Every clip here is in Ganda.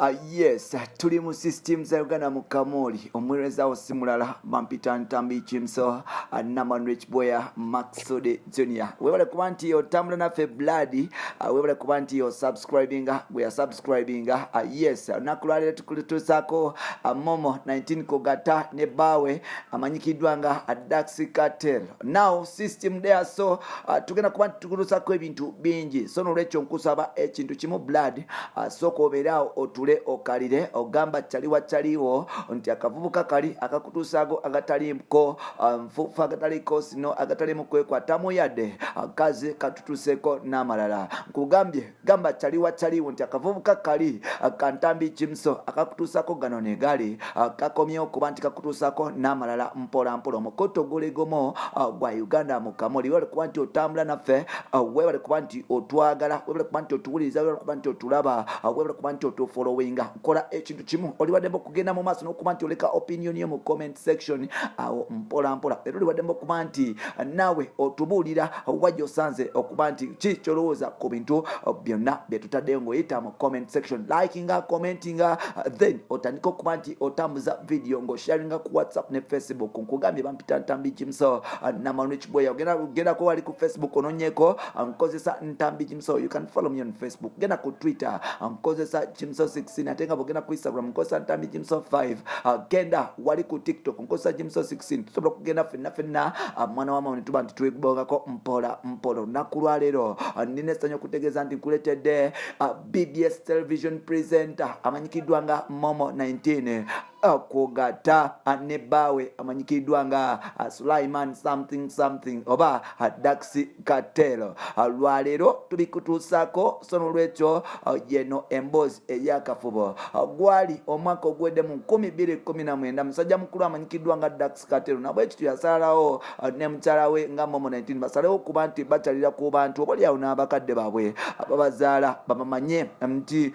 Yes, tuli mu system za Uganda Mukamooli omwereza osimulala Bampita Ntambi Chimso Naman Rich Boya Maxode Junior. Webale kuba nti otambula naffe blood, webale kuba nti we are subscribing. Yes, nakulwalira tukutusaako Momo 19 kogata ne bawe amanyikiddwa nga Daxx Kartel. Now system there, so tugenda kuba tukutusaako ebintu bingi, so nolwekyo nkusaba ekintu kimu blood, soko obeeraawo otule okalire ogamba chaliwo nti akavubuka kali akakutusaago agatalimko nfufa agataliko sino agatalimu kwekwatamu yadde akaze katutuseko n'amalala. Nkugambye gamba chaliwo nti akavubuka kali akantambi Chimso akakutusako gano ne gali kakomyewo kuba nti kakutusako n'amalala mpola omukoto guligomo gwa Uganda Mukamooli. Webale kuba nti otambula naffe, webale kuba nti otwagala, webale kuba nti otuwuliriza, webale kuba nti otulaba, webale kuba nti otufollowinga. Kola ekintu kimu, oliwadde kugenda mu maaso n'okuba nti oleka opinion yo mu comment section awo mpola. Era oliwadde okuba nti nawe otubuulira wajja osanze okuba nti ki kyolowooza ku bintu byonna bye tutaddeyo ng'oyita mu comment section, likinga, commentinga, then otandika okuba nti otambuza video ng'osharinga ku WhatsApp ne Facebook. Nkugambye Bampita Ntambi Chimso Naman Rich Boya. Genda ko wali ku Facebook ononyeko nkozesa Ntambi Chimso. You can follow me on Facebook. Genda ku Twitter nkozesa Chimso 16. Atenga bogenda ku Instagram nkozesa Ntambi Chimso 5. Genda wali ku TikTok nkozesa Chimso 16. Tusobola kugenda fenna mwana wa mama nituba nti twebongako mpola. Nakulwalero nina essanyu okutegeeza nti nkuletedde BBS television presenter amanyikiddwa nga Momo 19 kogata ne bawe amanyikiddwa nga Sulaiman something oba Daxx Kartel. Lwalero tubikutuusako, so nolwekyo yeno emboozi eyakafubo gwali omwaka ogwedde mu 2019 musajja mukulu amanyikiddwa nga Daxx Kartel nabwekityo yasalawo ne mukyala we nga Momo 19 basalewo kuba nti bakyalira ku bantu obalyawo n'abakadde baabwe ababazaala bamanye nti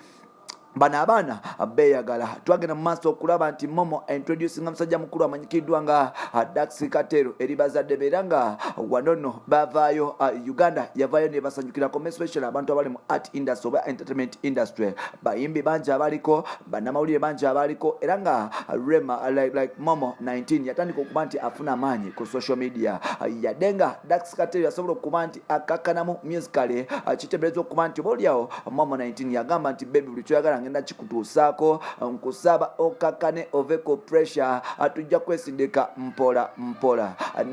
bana abaana beeyagala. Twagenda mu maaso okulaba nti Momo introducing musajja mukulu amanyikiddwa nga Daxx Kartel eri bazadde beera nga wanono bavaayo Uganda yavaayo ne basanyukirako, especially abantu abali mu art industry oba entertainment industry. Bayimbi bangi abaliko, bannamawulire bangi abaliko, era nga Rema like Momo 19 yatandika okuba nti afuna amaanyi ku social media. Yadde nga Daxx Kartel yasobola okuba nti akakkanamu musically kiteebereza okuba nti obaolyawo Momo 19 yagamba nti baby buli kyoyagala ngenda kikutuusaako, nkusaba okakkane ove ku pressure, tujja kwesindika mpola.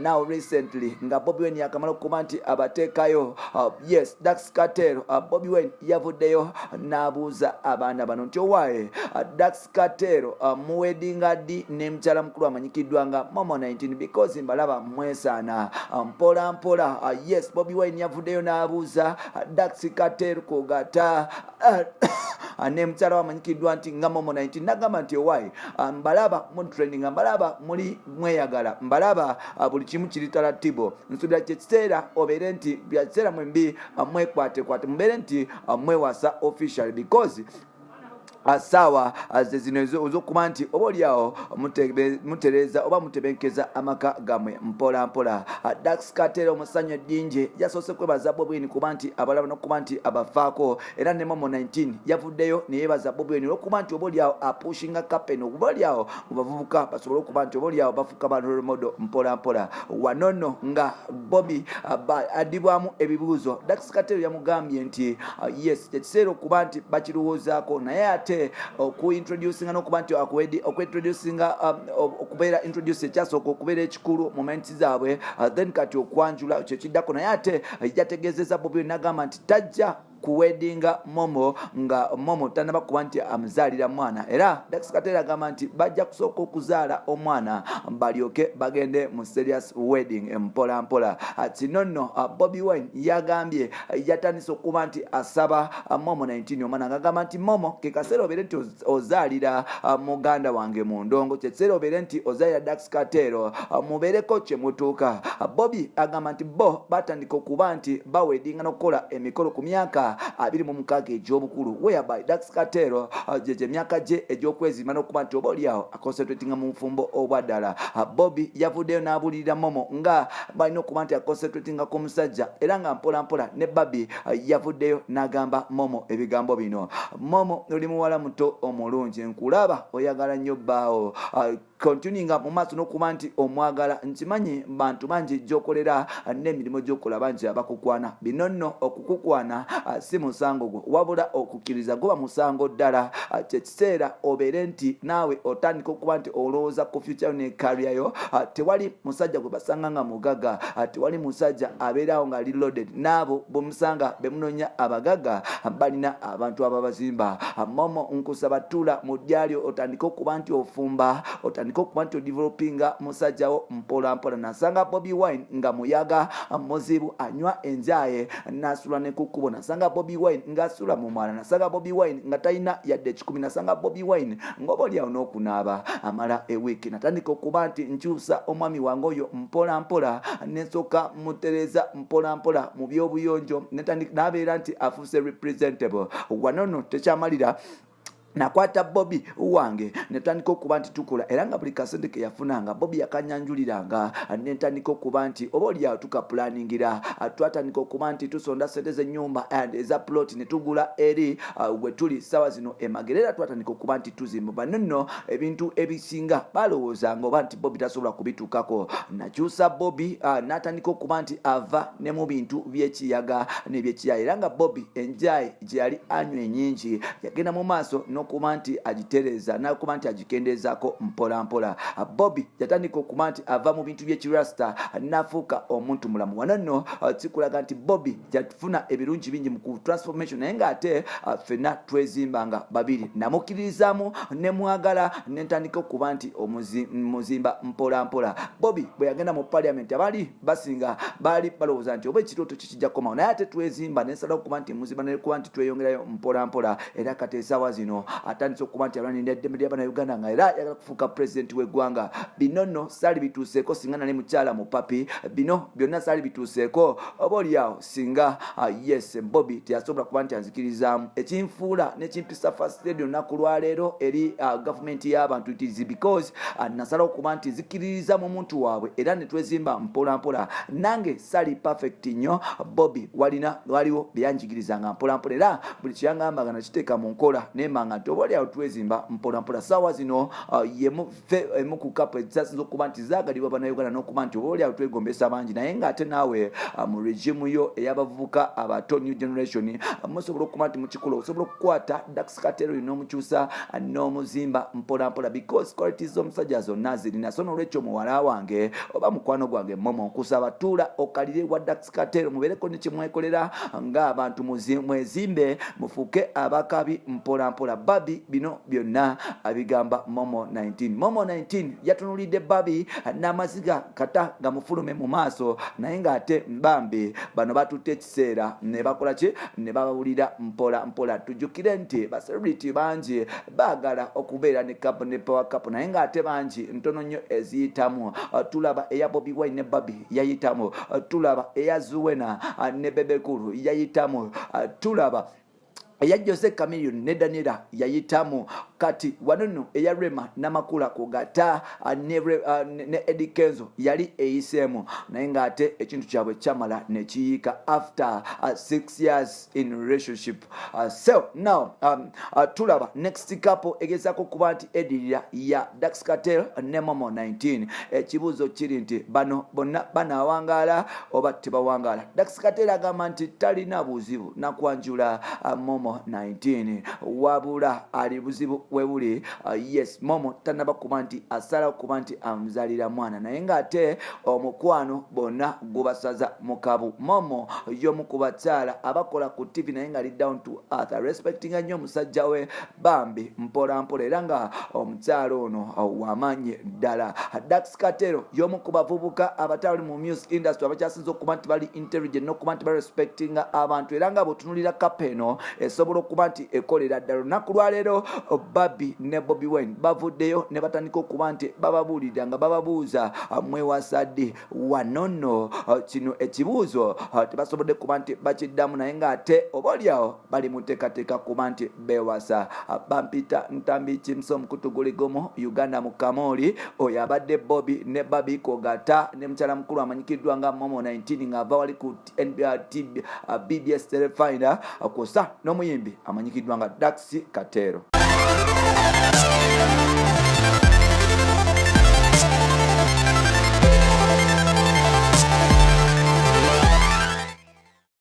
Now recently nga Bobi Wine yakamala okuba nti abateekayo, yes, Daxx Kartel Bobi Wine yavuddeyo n'abuuza abaana bano nti owaaye Daxx Kartel muwedinga ddi ne mukyala mukulu amanyikiddwa nga Momo 19 because mbalaba mwesaana mpola. Yes, Bobi Wine yavuddeyo n'abuuza Daxx Kartel kogata ne mukyala wamanyikiddwa nti nga Momo 19 nagamba nti owaaye mbalaba mu training, mbalaba muli mweyagala, mbalaba buli kimu kiri tarattibo. Nsuubira kyekiseera obeere nti bya kiseera mwembi mwekwate mubeere nti mwewasa official because asawa zino ezokuba nti obaolyawo mutereza oba mutebenkeza amaka gamwe mpola. Daxx Kartel omusanyu eddingi yasoose kwebaza Bobi Wine kuba nti abalaba n'okuba nti abafaako, era ne Momo 19 yavuddeyo ne yeebaza Bobi Wine olw'okuba nti obaolyawo apushinga kapeni obaolyawo mu bavubuka basobole okuba nti obaolyawo bafuuka ba role model mpola. Wanono nga Bobi addibwamu ebibuuzo, Daxx Kartel yamugambye nti yes, ekiseera okuba nti bakirowoozaako, naye ate okuintroducinga n'okuba nti okuintroducinga okubeera introduce ekyasooka okubeera ekikulu momenti zaabwe, then kati okwanjula kyekiddako. Naye ate yategeezeza Bobi Wine n'agamba nti tajja kuwedinga Momo nga Momo tanaba kuba nti amuzaalira mwana, era Daxx Kartel agamba nti bajja kusooka okuzaala omwana balyoke bagende mu serious wedding mpola. Kino nno Bobi Wine yagambye yatandise okuba nti asaba Momo 19 omwana, ngagamba nti Momo ke kaseera obeere nti ozaalira muganda wange mu ndongo, kyekiseera obeere nti ozaalira Daxx Kartel mubeereko kye mutuuka. Bobi agamba nti bo batandika okuba nti bawedinga n'okukola emikolo ku myaka emyaka 26 egy'obukulu whereby Daxx Kartel gye myaka gye egy'okwezimba n'okuba nti oba oliawo aconcentratinga mu bufumbo obwaddala. Bobi yavuddeyo n'abulirira Momo nga balina okuba nti aconcentratinga ku musajja era nga mpolampola ne Barbie yavuddeyo n'agamba Momo ebigambo bino. Momo oli muwala muto omulungi nkulaba oyagala nnyo bbaawo continuinga mu maaso n'okuba nti omwagala nkimanyi bantu bangi gy'okolera n'emirimu gy'okola bangi abakukwana bino nno okukukwana si musango gwo wabula okukkiriza guba musango ddala. Kyekiseera obeere nti naawe otandika okuba nti olowooza ku future ne career yo. Tewali musajja gwe basanga nga mugaga, tewali musajja abeerawo nga reloaded. Naabo bomusanga bemunonya abagaga balina abantu ababazimba. Momo nkusaba tula mu ddyayo otandika okuba nti ofumba, otandika okuba nti odevelopinga musajja wo mpola mpola. Nasanga Bobi Wine nga muyaga muzibu anywa enjaye nasula ne kukubo. Nasanga Bobi Wine nga asula mu mwala. Nasanga Bobi Wine nga talina yadde 10. Nasanga Bobi Wine ng'obolyawo n'okunaaba amala ewiiki. Natandika okuba nti nkyusa omwami wange oyo mpola mpola nensoka mutereza mpola mpola mu byobuyonjo n'abeera nti afuuse representable. Wanono tekyamalira nakwata Bobi wange netandika okuba nti tukola era nga buli kasente ke yafunanga Bobi yakanyanjuliranga netandika okuba nti oba oliawo tukaplaningira twatandika okuba nti tusonda sente z'ennyumba and eza plot ne tugula eri we tuli sawa zino Emagerera twatandika okuba nti tuzimba. Bano nno ebintu ebisinga balowoozanga oba nti Bobi tasobola kubituukako. Nakyusa Bobi n'atandika okuba nti ava ne mu bintu by'ekiyaga n'ebyekiyaya era nga Bobi enjaye gye yali anywa ennyingi yagenda mu maaso n'okuba nti agitereza n'okuba nti agikendeezaako mpola mpola. Bobi yatandika okuba nti ava mu bintu by'ekirasta n'afuuka omuntu mulamu. Wano nno kikulaga nti Bobi yafuna ebirungi bingi mu transformation naye ng'ate ffenna twezimbanga babiri. Namukkiririzaamu ne mwagala n'entandika okuba nti muzimba mpola mpola. Bobi bwe yagenda mu parliament abaali basinga baali balowooza nti oba ekirooto kikijja kukomawo naye ate twezimba n'ensalawo okuba nti muzimba n'ekuba nti tweyongerayo mpola mpola era kati esaawa zino atandise okuba nti alwanirira eddembe ly'Abannayuganda nga era yagala kufuuka pulezidenti w'eggwanga. Bino nno saali bituuseeko singa nali mukyala mu papi. Bino byonna saali bituuseeko oba oliawo singa yes Bobi teyasobola kuba nti anzikirizaamu. Ekinfuula n'ekimpisa first lady olunaku lwaleero eri gavumenti y'abantu it is because nasalawo okuba nti zikiririza mu muntu waabwe era ne twezimba mpola mpola. Nange saali perfect nnyo. Bobi waliwo byanjigirizanga mpola mpola era buli kyeyangambaga nakiteeka mu nkola nemanga nti oba oliawo twezimba mpola mpola. Saawa zino emu ku kapu ezasinza okuba nti zaagalibwa Bannayuganda n'okuba nti oba oliawo twegombesa bangi naye ng'ate naawe mu regimu yo ey'abavubuka abato new generation musobola okuba nti mukikola osobola okukwata Daxx Kartel n'omukyusa n'omuzimba mpola mpola because qualities z'omusajja zonna zirina. So n'olwekyo muwala wange oba mukwano gwange Momo nkusaba tuula okalire wa Daxx Kartel mubeereko ne kyemwekolera ng'abantu mwezimbe mufuuke abakabi mpola mpola. Barbie bino byonna abigamba Momo 19. Momo 19 yatunulidde Barbie n'amaziga kata gamufulume mu maaso naye ng'ate mbambi bano batutte ekiseera ne bakola ki ne babawulira mpola mpola. Tujjukire nti ba celebrity bangi baagala okubeera ne cup ne power cup naye ng'ate bangi ntono nnyo eziyitamu. Tulaba eya Bobi Wine ne Barbie yayitamu. Tulaba eya Zuwena ne Bebekulu yayitamu. Tulaba eya Jose Chameleone ne Daniela yayitamu. Kati wanono eya Rema n'amakula kugata ne Eddie Kenzo yali eyiseemu naye ng'ate ekintu kyabwe kyamala ne kiyiika after 6 years in relationship. So now tulaba next couple egezaako kuba nti eddirira ya Daxx Kartel ne Momo 19. Ekibuuzo kiri nti bano bonna banaawangaala oba tebawangaala. Daxx Kartel agamba nti talina buzibu nakwanjula Momo 19 wabula ali buzibu webuli. Yes Momo tanaba kuba nti asala kuba nti amuzalira mwana naye ng'ate omukwano bonna gubasaza mukabu. Momo y'omu ku bakyala abakola ku TV naye nga ali down to earth respectinga nnyo omusajja we bambi mpola mpola era nga omukyala ono wamaanyi ddala. Daxx Kartel y'omu ku bavubuka abatali mu music industry abakyasinza okuba nti bali intelligent n'okuba nti barespectinga abantu era nga bw'otunulira kapa eno esobola okuba nti ekolera ddala. Olunaku lwaleero Barbie ne Bobi Wine bavuddeyo ne batandika okuba nti bababuulirira nga bababuuza mwewasa ddi wano nno kino ekibuuzo tebasobodde kuba nti bakiddamu, naye ng'ate obaolyawo bali mu teekateeka kuba nti beewasa. Bampita Ntambi Kimso Mukutu Guligomo Uganda Mukamooli oyo abadde Bobi ne Barbie Kogata ne mukyala mukulu amanyikiddwa nga Momo 19 ng'ava wali ku BBS Telefinder kw'ossa n'omuyimbi amanyikiddwa nga Daxx Kartel.